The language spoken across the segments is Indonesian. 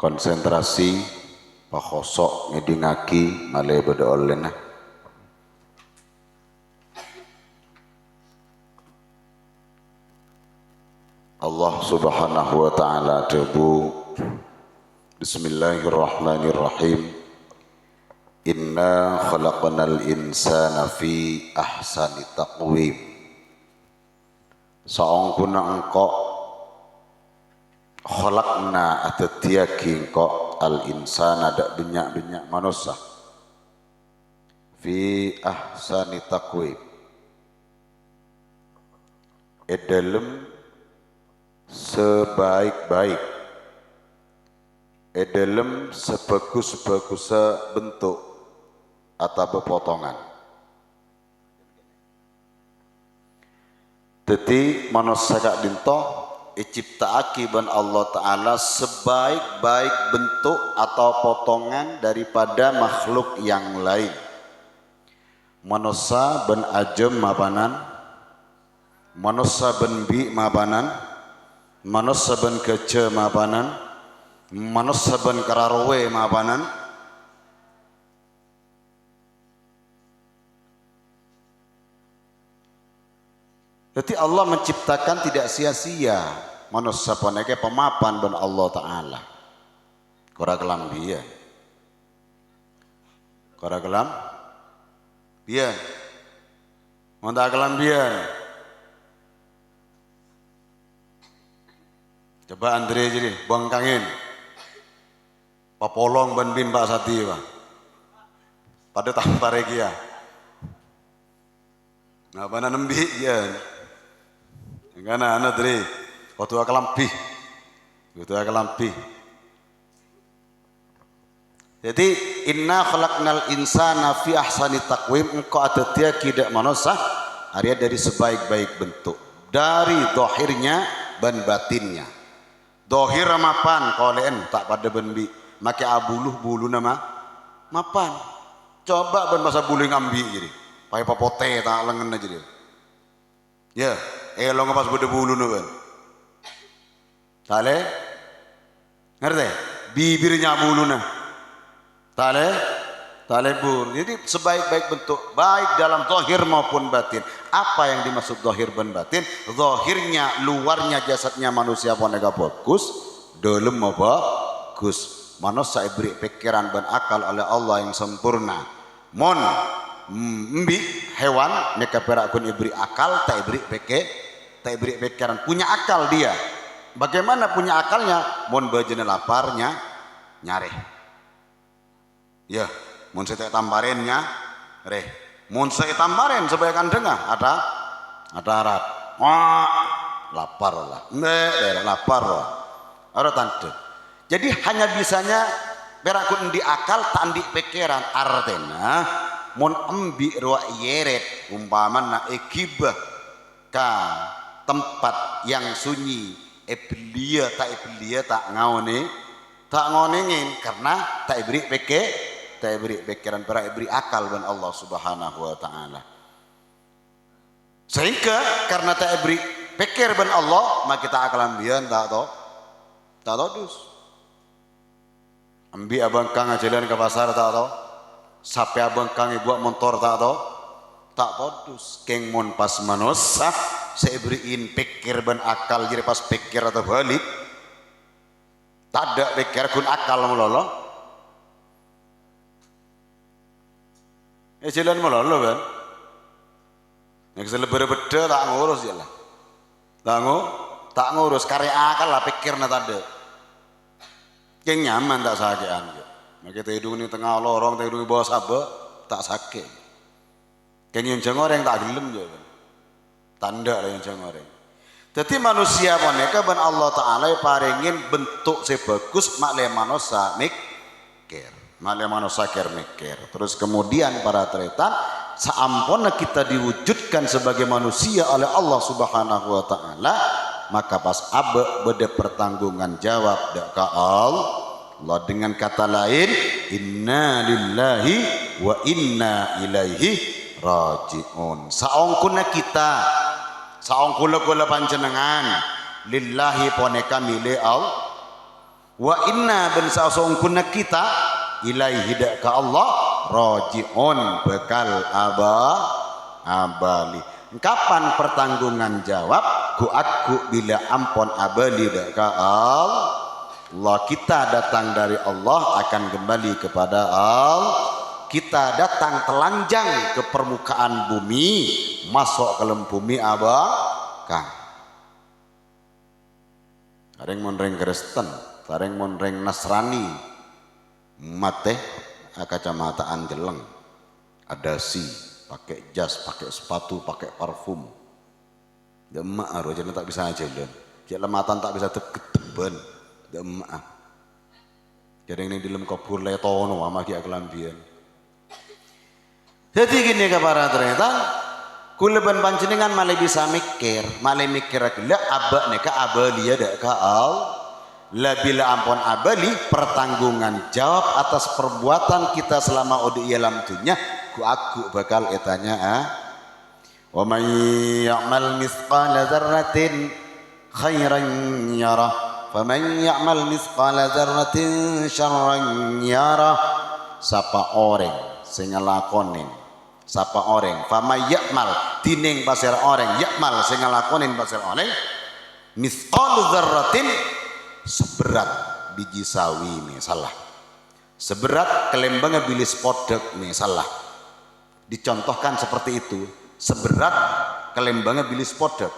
konsentrasi pakosok ngedingaki male bedolen nah. Allah Subhanahu wa taala debu Bismillahirrahmanirrahim. Inna khalaqnal insana fi ahsani taqwim. Saongkuna engko khalaqna atatiaki engko al insana dak benyak-benyak manusia fi ahsani taqwim. Edalem sebaik-baik dalam sebagus-bagus bentuk atau pepotongan. Jadi manusia kak dinto ciptaaki ban Allah Ta'ala sebaik-baik bentuk atau potongan daripada makhluk yang lain. Manusia ban ajem mapanan, manusia ban bi mapanan, manusia ban kece mapanan, manusia ban kararowe mapanan. Jadi Allah menciptakan tidak sia-sia manusia paneke pemapan ban Allah Ta'ala. Kora kelam biya. Kora kelam biya. Monta kelam biya. Coba Andre jadi bangkangin. Papolong ban bimba sati Pak. Pada tampare kia. Nah bana nembi ya. Ngana ana Dre. Waktu akalampi. Waktu akalampi. Jadi inna khalaqnal insana fi ahsani taqwim, engkau atatia kidak manusia arya dari sebaik-baik bentuk. Dari dohirnya dan batinnya. Dohir mapan kolen tak pada benbi. Make abuluh bulu nama mapan. Coba ben masa bulu ngambi jadi. Pakai papote tak lengan aja dia. Ya, lo ngepas bede bulu nu ben. Tale, ngerti? Bibirnya bulu na. Tale bur. Jadi sebaik-baik bentuk, baik dalam zahir maupun batin. Apa yang dimaksud zahir dan batin? Zahirnya, luarnya jasadnya manusia pun agak bagus, dalam mau bagus. Manusia diberi pikiran dan akal oleh Allah yang sempurna. Mon mbi hewan mereka perakun ibri akal tak ibri pikiran, punya akal dia. Bagaimana punya akalnya? Mon bajene laparnya nyare ya, mon saya tambarennya reh, mon saya tambaren sebagai dengar ada harap wah lapar lah lapar lah ada tante. Jadi hanya bisanya perakun di akal tak di pikiran. Artinya mon ambi roa yeret umpamana ekibah ka tempat yang sunyi ebelia tak ngonengin karena tak ibri pikiran para ibri akal dan Allah Subhanahu wa taala. Sehingga karena tak ibri pikir ban Allah maka kita akalan bian tak tahu dus. Ambi abang kang jalan ke pasar tak tahu. Sampai abang kang buat motor tak tahu dus. Keng mon pas manusia saya beriin pikir ban akal jadi pas pikir atau balik tak ada pikir kun akal melolo jalan melolo kan yang selebar beda tak ngurus ya lah tak ngurus karya akal lah pikirnya tak ada yang nyaman tak sakian maka hidung ini tengah lorong hidung bawah sabak tak sakit kan yang jengoreng tak gelem je tanda lah yang jengoreng. Jadi manusia mereka ban Allah Ta'ala paringin bentuk sebagus makle manusia mikir mikir. Terus kemudian para tretan saampun kita diwujudkan sebagai manusia oleh Allah Subhanahu wa taala maka pas abe bede pertanggungan jawab dak ka Allah dengan kata lain inna lillahi wa inna ilaihi rajiun. Saongkuna kita saongkula panjenengan lillahi poneka milik Allah wa inna ben sausungkunna kita ilaihi dak ka Allah rajiun bekal abali. Kapan pertanggungan jawab ku aku bila ampon abali dak ka Allah. Kita datang dari Allah akan kembali kepada Allah. Kita datang telanjang ke permukaan bumi, masuk ke dalam bumi kan. Areng monreng Kristen, areng monreng Nasrani, mate kacamataan jeleng, ada si pakai jas, pakai sepatu, pakai parfum. Demak aru jadi tak bisa jalan. Cek lematan tak bisa teban. Demak. Jadi ini di dalam kubur letono ama ki kelambian. Jadi gini kepada ternyata kuleban panjenengan malah bisa mikir gila abak neka abalia dak ka al la bila ampun abali pertanggungan jawab atas perbuatan kita selama odi alam dunya ku aku bakal etanya wa may ya'mal mithqala dzarratin khairan yarah fa man ya'mal mithqala dzarratin syarran yarah. Sapa orang sing nglakonin sapa orang fama yakmal tining pasir orang yakmal sing nglakonin pasir orang mithqalu dzarratin seberat biji sawi misalnya seberat kelembangnya bilis podek misalnya dicontohkan seperti itu seberat kelembangnya bilis podek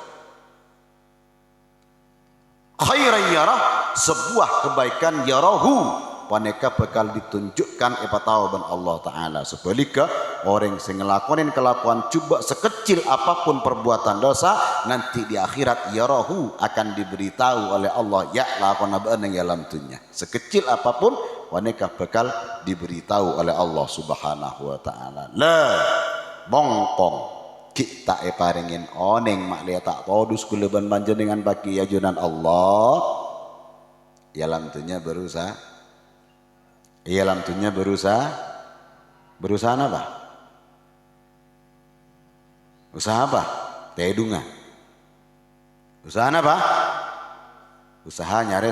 khairan yarah sebuah kebaikan yarahu waneka bakal ditunjukkan epatawaban Allah Ta'ala. Sebaliknya orang yang ngelakonin kelakuan coba sekecil apapun perbuatan dosa nanti di akhirat yarahu akan diberitahu oleh Allah ya lakon abaan yang dalam dunia sekecil apapun waneka bakal diberitahu oleh Allah Subhanahu Wa Ta'ala. Lah bongkong kita paringin oneng mak lihat tak todus kuleban panjenengan bagi ajunan Allah ya dalam dunia berusaha iya dalam dunia berusaha apa? Usaha apa? Tedunga. Usaha apa? Usaha nyari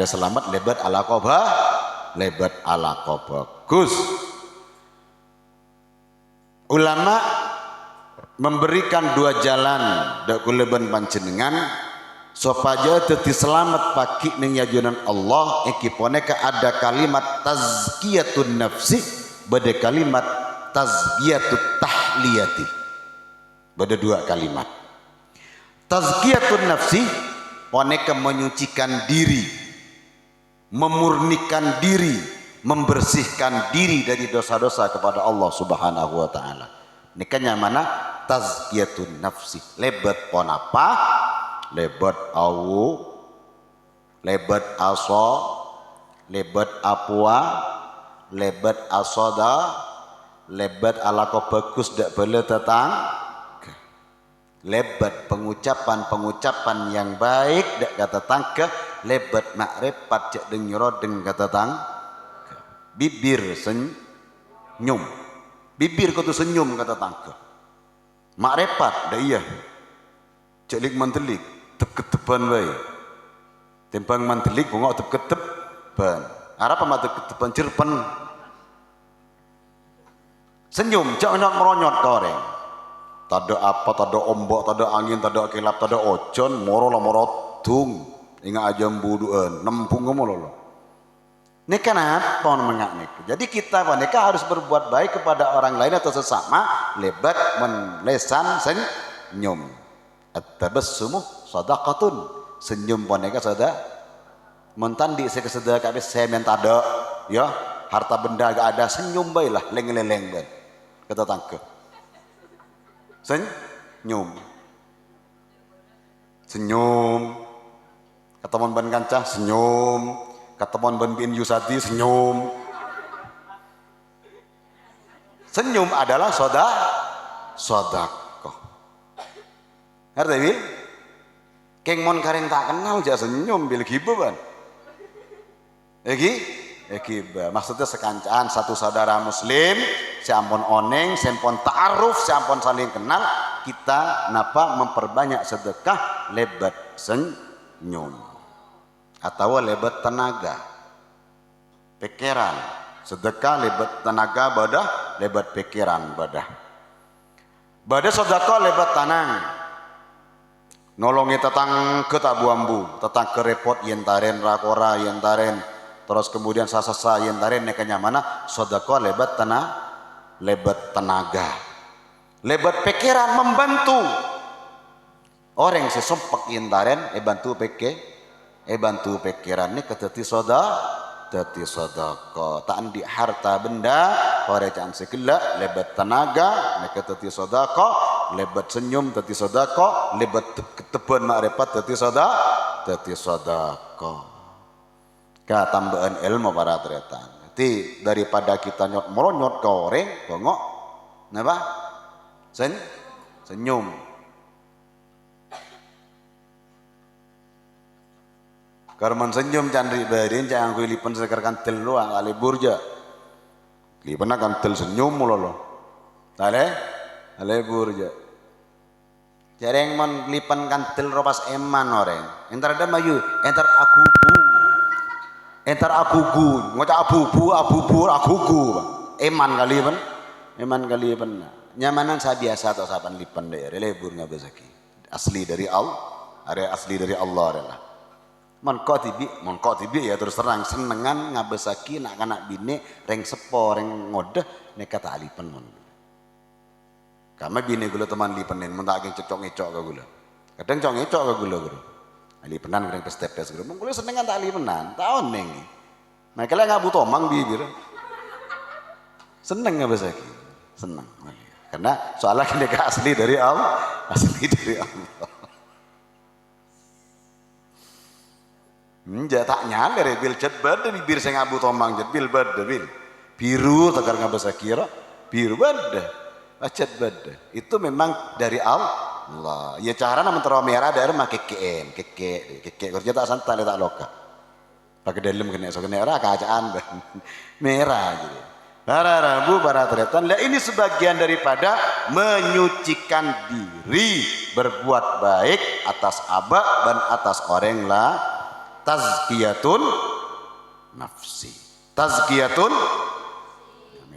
selamat lebat ala bagus. Ulama memberikan dua jalan dak kuleban panjenengan supaya teti selamat paki ning yajunan Allah ekiponeka ada kalimat tazkiyatun nafsi bada kalimat tazkiyatut tahliyati bada dua kalimat. Tazkiyatun nafsi poneka menyucikan diri memurnikan diri membersihkan diri dari dosa-dosa kepada Allah Subhanahu Wa Ta'ala. Nikahnya mana tazkiyatun nafsi lebat pon apa lebat awu lebat aso lebat apua lebat asoda lebat ala ko bagus dak bele tetang lebat pengucapan yang baik dak kata tangga lebat makrifat jak deng nyorodeng kata tang bibir senyum bibir kudu senyum kata tangga makrifat dak iya celik mantelik tep-ketepan wae. Timbang mantelik bongok tep-ketepan. Arep apa tep-ketepan jerpen. Senyum jak nyot meronyot koreng. Tada apa, tada ombok, tada angin, tada kilap, tada ojon, moro la morodung. Inga aja mbuduan, nempung ngono lho. Nek kenapa mengak nek. Jadi kita wanita harus berbuat baik kepada orang lain atau sesama lebat menlesan senyum. At-tabassumu shadaqatun senyum poneka sada mentandi sekeseda kabeh saya minta ada ya harta benda gak ada senyum bae lah leng-leleng ban kata tangke senyum ketemuan ban kancah senyum ketemuan ban bin Yusati senyum adalah sodak ngerti bil? Keng mon kareng tak kenal jak senyum bil giba ban. Giba. Maksudnya sekancaan satu saudara muslim, sampun oneng, sampun ta'aruf, sampun saling kenal, kita napa memperbanyak sedekah lebat senyum. atau lebat tenaga pikiran. Sedekah lebat tenaga badah, lebat pikiran badah. Badah sedekah lebat tanang. Nolongi tetang ke tabu ambu, tetang ke repot yentaren rakora yentaren, terus kemudian sasasa yentaren nekanya mana sedekah lebat tenaga. Lebat pikiran membantu. Orang sesompak yentaren bantu pikiran ini keteti sodako tak di harta benda korecan sekela lebat tenaga mereka teti sodako lebat senyum teti sodako lebat keteben makrifat teti sodako ka tambahan ilmu para tretan. Jadi daripada kita nyot meronyot ke orang bongok napa senyum. Karman senyum candri barin jangan kui lipen sekar kantel luang kali burja lipen kantel senyum mulu lo tale burja jarang mon lipen kantel ropas eman orang entar ada mayu entar aku gu ngoca abu eman kali ben nyamanan saya biasa atau saban lipen deh lebur nggak besaki asli dari Allah adalah mon tibi ya terus terang senengan ngabesaki nak kanak bini reng sepo reng ngodeh nekat alipen mon kama bini gula teman lipenin mun tak cocok ngecok ka gula kadang cok ngecok ka gula alipenan reng pes gula mun gula senengan tak alipenan taon neng mereka lah ngabu tomang bibir seneng ngabesaki seneng karena soalnya kita asli dari Allah tak nyaler bil jet bade bibir saya ngabu tomang jet bil bade bil biru tegar ngabasa kira biru bade jet bade itu memang dari Allah ya cara nama terlalu merah dari make keke kerja tak santai tak loka pakai dalam kena so kena era kacaan merah gitu para tretan lah ini sebagian daripada menyucikan diri berbuat baik atas abak dan atas orang lah tazkiyatun nafsi. Kami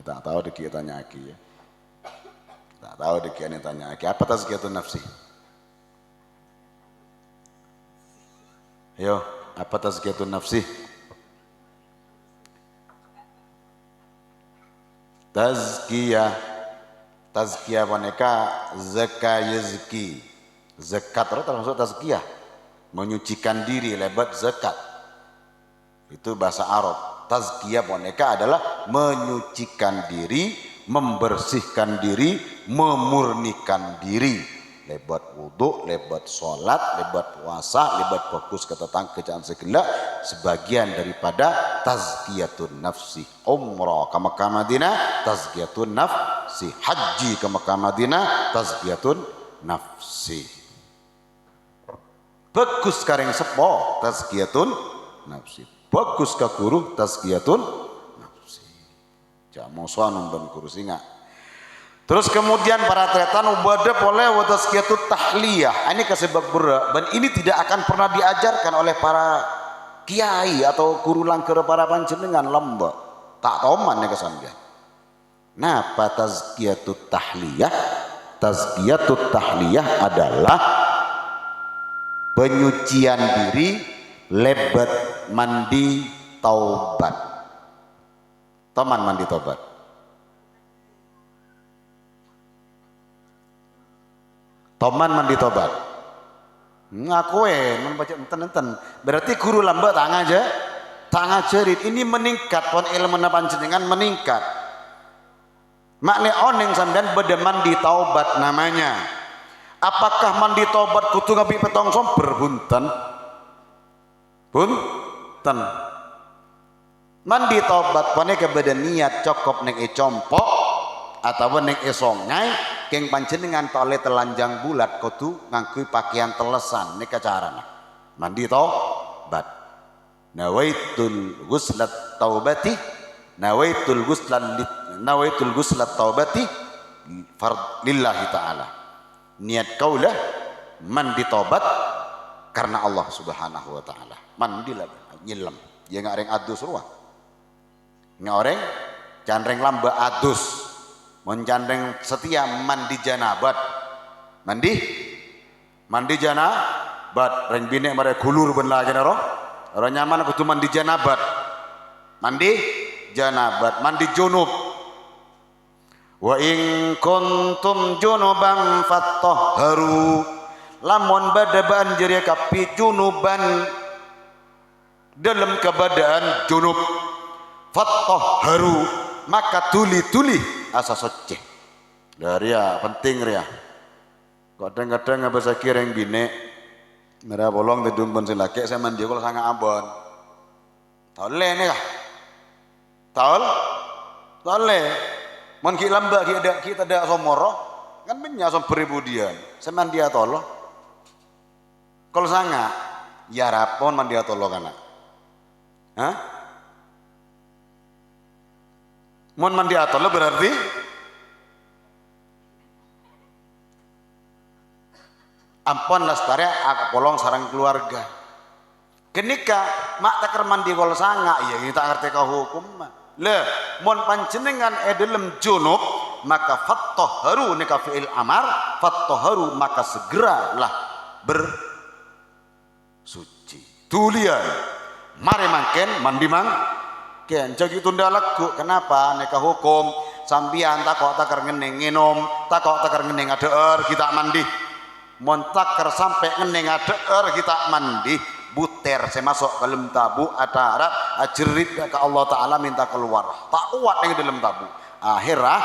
tak tahu deki tanya aki ya. Tak tahu deki tanya aki apa tazkiyatun nafsi? Ayo, apa tazkiyatun nafsi? Tazkiyah boneka zakat termasuk tazkiyah. Menyucikan diri lebat zakat itu bahasa Arab. Tazkiyah boneka adalah menyucikan diri, membersihkan diri, memurnikan diri lebat wudhu, lebat sholat, lebat puasa, lebat fokus ke tetang kejaan segala sebagian daripada tazkiyatun nafsi. Umrah ke Makkah Madinah tazkiyatun nafsi, haji ke Makkah Madinah tazkiyatun nafsi. Bagus kareng sepo tazkiyatun nafsi, bagus ka guru tazkiyatun nafsi. Jamu suanum dan guru singa. Terus kemudian para tretan ubada oleh wa tazkiyatut tahliyah. Ini kasebab berat dan ini tidak akan pernah diajarkan oleh para kiai atau guru langkara para panjenengan lembek. Tak toman nek kesambian. Nah, tazkiyatut tahliyah. Tazkiyatut tahliyah adalah penyucian diri lebat mandi taubat. Taman mandi taubat. Taman mandi taubat. Ngakue membaca enten-enten. Berarti guru lambat tak ngajarin ini meningkat pon ilmu panjenengan meningkat. Makne oneng sampean beda mandi taubat namanya. Apakah mandi tobat kudu ngabi petong somber bunten mandi tobat pane kepada niat cokop ning compok atau ning songai keng panjenengan tole telanjang bulat kudu nganggo pakaian telesan nika carana mandi tobat nawaitul ghuslat taubati nawaitul ghuslat taubati lillahi ta'ala. Niat kaulah mandi tobat karena Allah Subhanahu wa taala. Mandilah nyilam. Ya nggak reng adus ruah. Nggak orang candreng lamba adus. Mun candreng setia mandi janabat. Mandi janabat reng bine mare gulur ben lagi naro. Ora nyaman kudu mandi janabat. Mandi janabat, mandi junub. Wa in kuntum junuban fattahharu. Lamun badabaan jeri kapi junuban dalam keadaan junub fattahharu maka tuli-tuli asa suci. Dari ya penting ria. Kadang-kadang ngabasa kireng bine mereka bolong tidung pun silake saya mandi kalau sangat abon. Tole nih kah? Tole. Mon ki lamba kita ada somoro kan benya som peribudian. Saya mandi atolo. Kalau sangat ya rapon mandi atolo kana. Hah? Mon mandi atolo berarti ampun lestari ak polong sarang keluarga. Kenika mak takar mandi kol sanga ya kita ngerti ka hukum mah. Le mon panjenengan dalam junub maka fattahharu nika fi'il amar fattahharu maka segeralah bersuci. Tulian mari mangken mandi mangken jadi tunda lagu kenapa nika hukum sambian takok takar ngening nginom takok takar ngening adeer kita mandi montaker sampai ngening adeer kita mandi buter saya masuk ke dalam tabu atarat ajerit ke Allah Ta'ala minta keluar tak kuat yang dalam tabu akhirah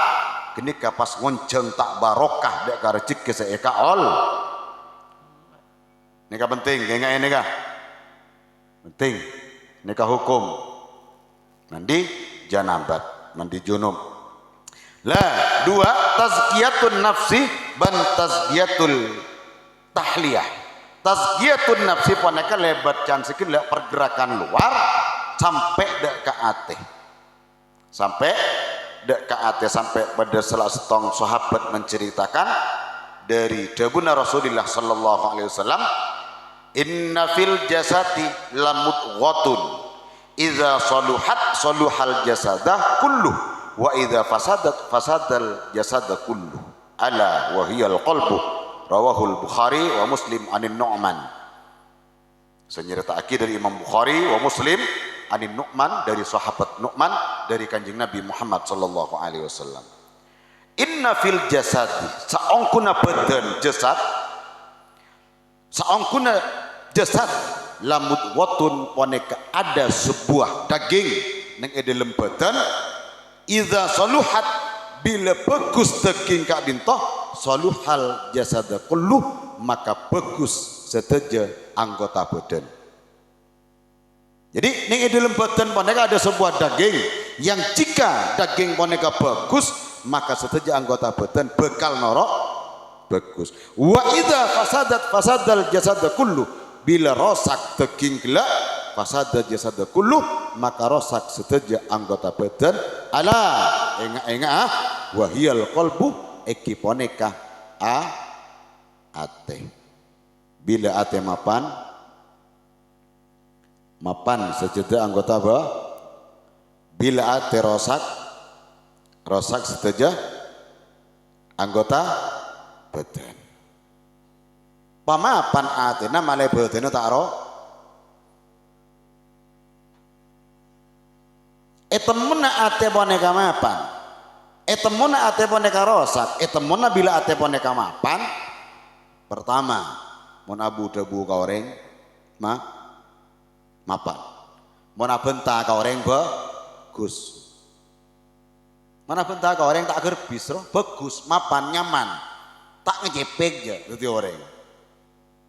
kenika pas ngonceng tak barokah dek karejik ke saya kaol nika penting kayak ini kah penting nika hukum mandi janabat mandi junub lah dua tazkiyatun nafsi ban tazkiyatul tahliyah. Tazkiyatun nafsi poneka lebat can sikit le pergerakan luar sampai dek ke ate. Sampai dek ke ate sampai pada salah setong sahabat menceritakan dari dabuna Rasulullah sallallahu alaihi wasallam inna fil jasati lamudghatun idza saluhat saluhal jasadah kullu wa idza fasadat fasadal jasada kullu ala wa hiyal qalbu rawahul Bukhari wa Muslim anin Nu'man. Senyerita akid dari Imam Bukhari wa Muslim anin Nu'man dari sahabat Nu'man dari kanjeng Nabi Muhammad sallallahu alaihi wasallam. Inna fil jasadi saongkuna badan jasad saongkuna jasad lamudghatun poneka ada sebuah daging nang dalam badan idza saluhat bila bagus daging kak dintoh saluhal jasada kulluh maka bagus seteja anggota badan. Jadi ning dalam badan poneka ada sebuah daging yang jika daging poneka bagus maka seteja anggota badan bekal norok bagus. Wa idza fasadat fasadal jasada kulluh bila rosak daging gelak fasadat jasada kulluh maka rosak seteja anggota badan ala enga wahiyal qalbu eki poneka ate bila ate mapan sejeda anggota apa bila ate rosak seteja anggota badan pamapan ate na malai badan tak ro temuna ate poneka mapan temuna ate poneka rosak temuna bila ate poneka mapan pertama mun abu debu ka oreng mapan mun abenta ka oreng bagus mana benta ka oreng tak gerbis roh bagus mapan nyaman tak ngecepek ya dadi oreng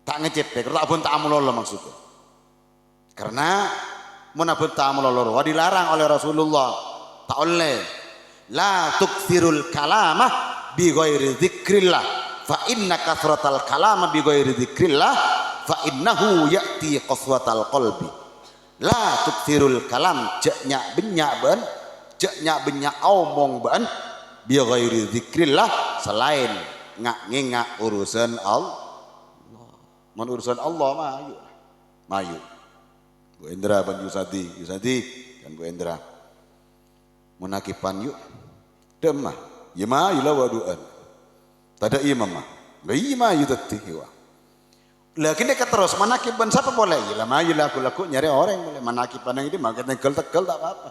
tak ngecepek tak benta amulolo maksudnya karena mun benta amulolo dilarang oleh Rasulullah tak oleh la tukthirul kalamah bi ghairi dzikrillah fa inna kathratal kalama bi ghairi dzikrillah fa innahu ya'ti qaswatal qalbi la tukthirul kalam jaknya benyak ban jaknya benyak omong ban bi ghairi dzikrillah selain ngak urusan Allah mun urusan Allah mah ayo mayu Bu Indra ban Yusadi dan Bu Indra munakipan yuk demah ya mayu lah waduan tada imam mah iya mayu tadi wa lagi dekat terus manakiban siapa boleh ya lah mayu laku nyari orang boleh manakipan yang ini makin tegel tak apa-apa.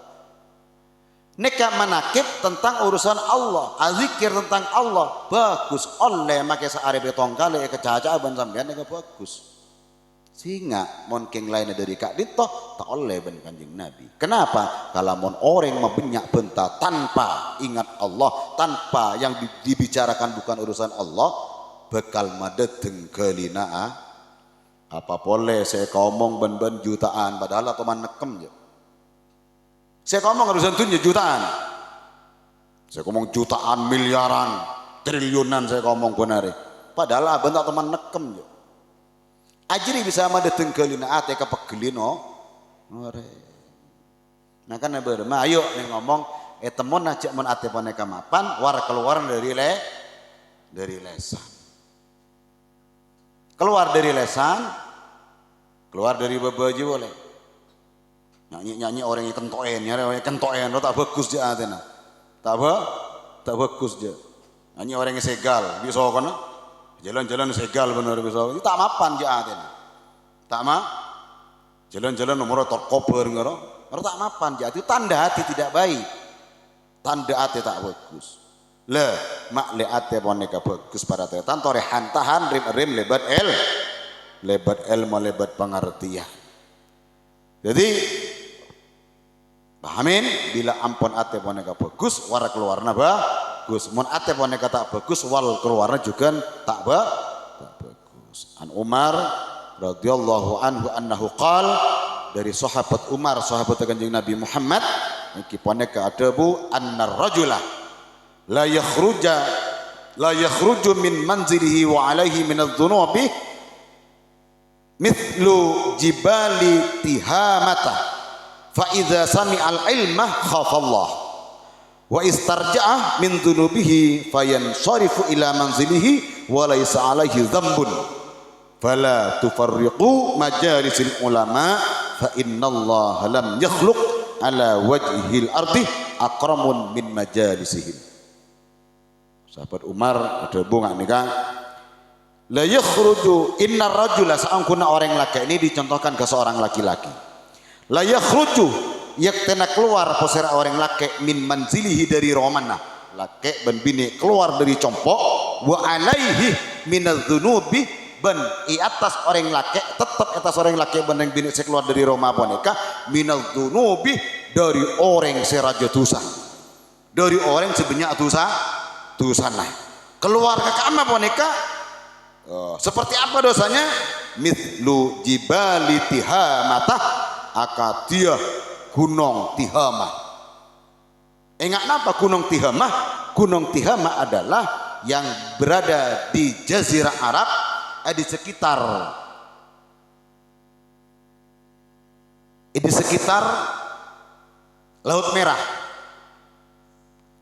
Neka manakib tentang urusan Allah, azikir tentang Allah bagus. Oleh makai seare betong kali kecacaan sampean neka bagus. Sehingga mungkin lainnya dari kak dito tak oleh ben kanjeng Nabi. Kenapa? Kalau mon orang membenyak benta tanpa ingat Allah, tanpa yang dibicarakan bukan urusan Allah, bekal madeteng kelina. Apa boleh saya ngomong ben jutaan padahal atau nekem je. Saya ngomong urusan dunia jutaan. Saya ngomong jutaan, miliaran, triliunan saya ngomong benar. Padahal abang tak teman nekem je. Ajri bisa sama dateng kelina ate kepegelino. Nah kan berma ayo nih ngomong temun najak mun ate poneka mapan war keluar dari lesan. Keluar dari lesan, keluar dari bebeji boleh. Nyanyi orang yang kentoen, lo tak bagus je atena, tak bagus je. Nyanyi orang yang segal, bisa kan? Jalan-jalan segal benar bisa. Itu tak mapan je atena, tak mah. Jalan-jalan nomor terkoper ngaro, tak mapan je. Itu tanda hati tidak baik, tanda hati tak bagus. Le mak le hati boneka bagus pada tetan tore hantahan rim lebat el lebat pengertian. Jadi pahamin bila ampun ate boneka bagus war keluarna bagus mun ate boneka tak bagus wal keluarna juga tak bagus. An Umar radhiyallahu anhu annahu qal dari sahabat Umar sahabat kanjeng Nabi Muhammad iki boneka adabu annar rajula la yakhruju min manzilihi wa alaihi min adh-dhunubi mithlu jibali tihamata fa idza sami'al ilma khafallah wa istarja'a min dhunubihi fayansarifu ila manzilihi wa laysa alaihi dhanbun fala tufarriqu majalisil ulama fa innallaha lam yakhluq ala wajhil ardi akramun min majalisihim. Sahabat Umar ada bunga nikah la yakhruju innar rajula saangkuna orang laki ini dicontohkan ke seorang laki-laki la yakhruju yaktena keluar posera orang laki min manzilihi dari romana laki ben bini keluar dari compok wa alaihi minadzunubi ben i atas orang laki tetap atas orang laki ben yang bini keluar dari Roma boneka minadzunubi dari orang seraja dosa dari orang sebanyak dosa lah keluar ke kamar boneka seperti apa dosanya mithlu jibali tihamata akadia gunung tihamah. Ingat apa gunung tihamah? Gunung tihamah adalah yang berada di jazirah Arab di sekitar Laut Merah.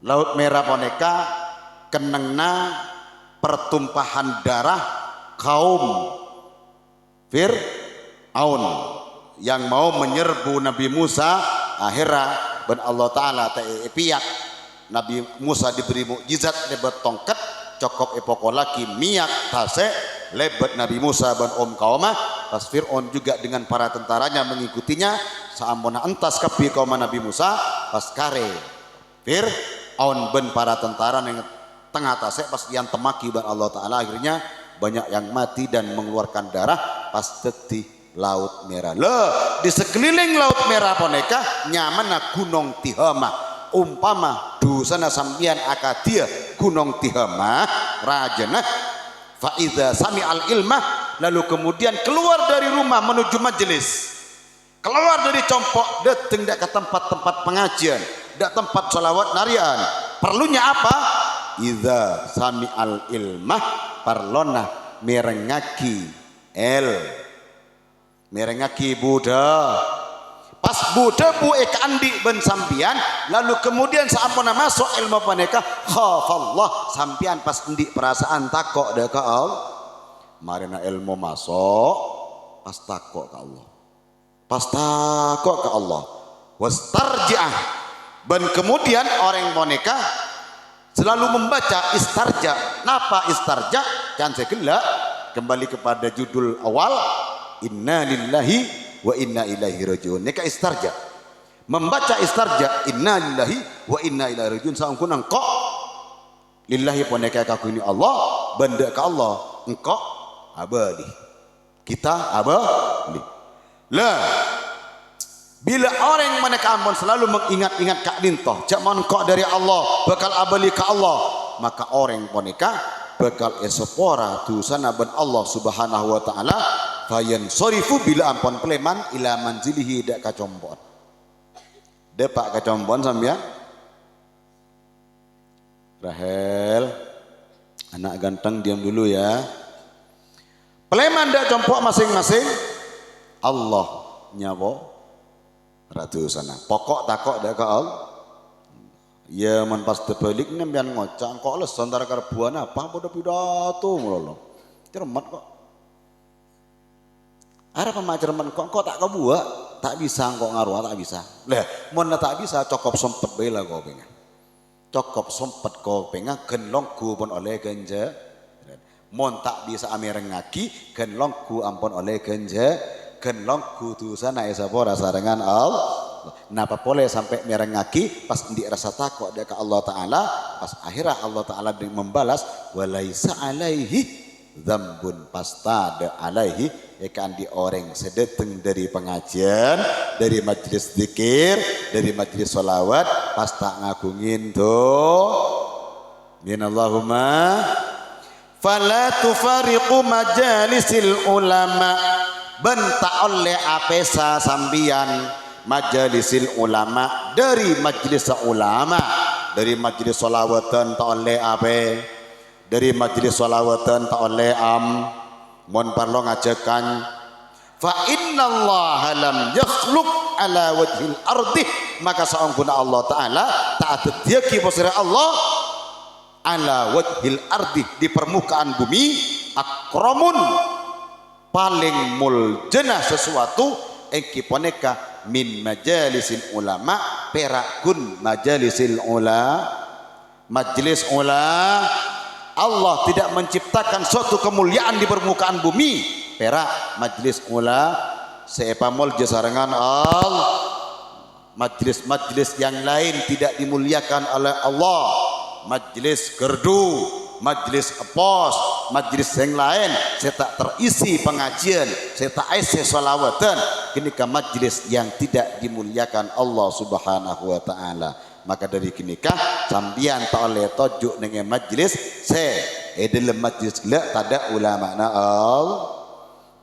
Laut Merah boneka kenengna pertumpahan darah kaum Fir'aun yang mau menyerbu Nabi Musa akhirnya ben Allah Ta'ala pihak Nabi Musa diberi mukjizat lebat tongkat cokop epokolaki miyak tase lebat Nabi Musa ben kaumah pas Fir'aun juga dengan para tentaranya mengikutinya saamona entas kapi kaum Nabi Musa pas kare Fir'aun ben para tentara yang tengah tasek pas yang temaki ban Allah Ta'ala akhirnya banyak yang mati dan mengeluarkan darah pas di Laut Merah. Di sekeliling Laut Merah poneka nyaman gunung Tihamah umpama dusana sambian akadia gunung Tihamah rajana fa idza sami'al ilmah lalu kemudian keluar dari rumah menuju majelis keluar dari compok dateng ke tempat-tempat pengajian dak tempat sholawat narian perlunya apa idza sami'al ilmah parlona merengaki Buddha pas Buddha bu andi ben sampian lalu kemudian sampuna masuk ilmu paneka khafallah sampian pas endi perasaan takok deka Allah marina ilmu masuk pas takok ke Allah. Pas takok ke Allah. Wastarji'ah. Dan kemudian orang boneka selalu membaca istarja. Napa istarja? Kan saya gelak kembali kepada judul awal, inna lillahi wa inna ilaihi rajiun. Nika istarja. Membaca istarja, inna lillahi wa inna ilaihi rajiun. Saungkun engkau lillahi boneka kaku ini Allah, benda ke Allah engkau abadi. Kita abadi. Lah bila orang mereka ampun selalu mengingat-ingat kak lintoh zaman kok dari Allah bakal abali ke Allah, maka orang mereka bakal esopora tu sana ben Allah subhanahu wa ta'ala fayan sorifu bila ampun peleman ila manzilihi dak kacombon depak kacombon sambil Rahel anak ganteng diam dulu ya. Peleman dak compok masing-masing Allah nyawa ratu sana pokok takok dak ke Allah ya man pas terbalik nembian ngocak kok les antara karbuan apa pada pidato melolo cermat kok ada pemain cermat kok tak kebuat tak bisa kok ngaruh tak bisa lah mon tak bisa cokop sempet bela kau pengen cokop sempet kau pengen genlongku pun oleh genje mon tak bisa amirengaki genlongku ampun oleh genje genlongku tu sana esa pora sarengan Allah. Napa boleh sampai merengaki pas di rasa takut dia ke Allah Ta'ala pas akhirnya Allah Ta'ala membalas walaisa alaihi dzambun pastada alaihi ikan di orang sedeteng dari pengajian dari majlis zikir dari majlis sholawat pas tak ngagungin tuh minallahumma fala tufariqu majalisil ulama bentak oleh apesa sambian majalisil ulama dari majlis ulama dari majlis solawatan tak oleh apa dari majlis solawatan tak oleh mon parlo ngajakan fa innallaha lam yakhluq ala wajhil ardi maka saungkuna Allah Ta'ala tak tetiaki posira Allah ala wajhil ardi di permukaan bumi akramun paling muljenah sesuatu engki poneka min majalisil ulama perakun majlisil majlis ulama Allah tidak menciptakan suatu kemuliaan di permukaan bumi perak majlis ulama seepamol jasarengan Allah majlis-majlis yang lain tidak dimuliakan oleh Allah majlis gerdu majlis epos, majlis yang lain saya tak terisi pengajian, saya tak isi sholawatan kini ke majlis yang tidak dimuliakan Allah subhanahu wa ta'ala maka dari kini kah sambian tak oleh tojuk dengan majlis dalam majlis tak ada ulama na Allah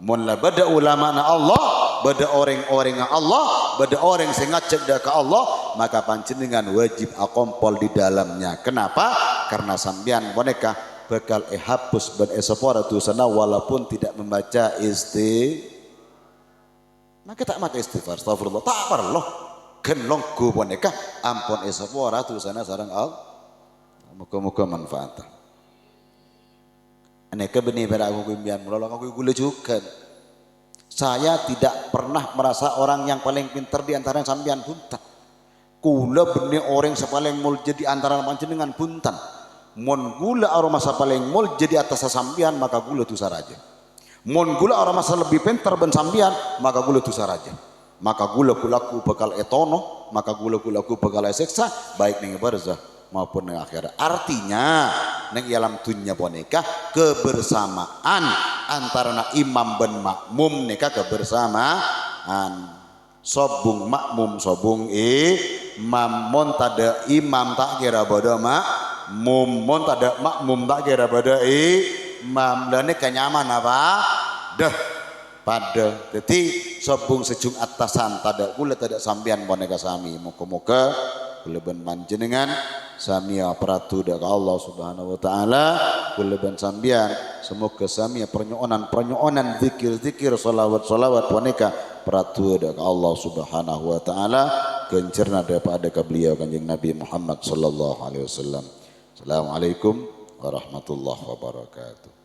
mula bada ulama na Allah bada orang-orang Allah bada orang yang ngajak dah ke Allah maka panjenengan wajib akompol di dalamnya kenapa? Karena sambian boneka bakal hapus ban esopora tu sana walaupun tidak membaca maka tak mata istighfar astagfirullah tak perlu genlongku boneka ampun esopora tu sana sarang Allah muka-muka manfaat aneka benih pada aku kumbian mulai aku gula juga saya tidak pernah merasa orang yang paling pintar di antara sambian buntan kula benih orang sepaling mul jadi antara panjenengan buntan mon gula aroma paling mul jadi atas sambian maka gula tu saraja mon gula aroma lebih pintar ben sambian maka gula tu saraja maka gula kulaku bakal etono maka gula kulaku bakal seksa baik ning barzah maupun ning akhirat artinya ning alam dunya boneka kebersamaan antara imam ben makmum neka kebersamaan sobung makmum sobung imam mon tada imam tak kira bodoh makmum mon tada makmum tak kira bodoh imam dan ini kenyaman apa dah pada jadi sobung sejung atasan tada kula tada sambian boneka sami muka-muka kula ben panjenengan samia peratu dak Allah subhanahu wa ta'ala kula ben sambian semoga samia pernyonan zikir-zikir salawat-salawat boneka peratu dak Allah subhanahu wa ta'ala kencerna daripada beliau kanjeng Nabi Muhammad sallallahu alaihi wasallam. Assalamualaikum warahmatullahi wabarakatuh.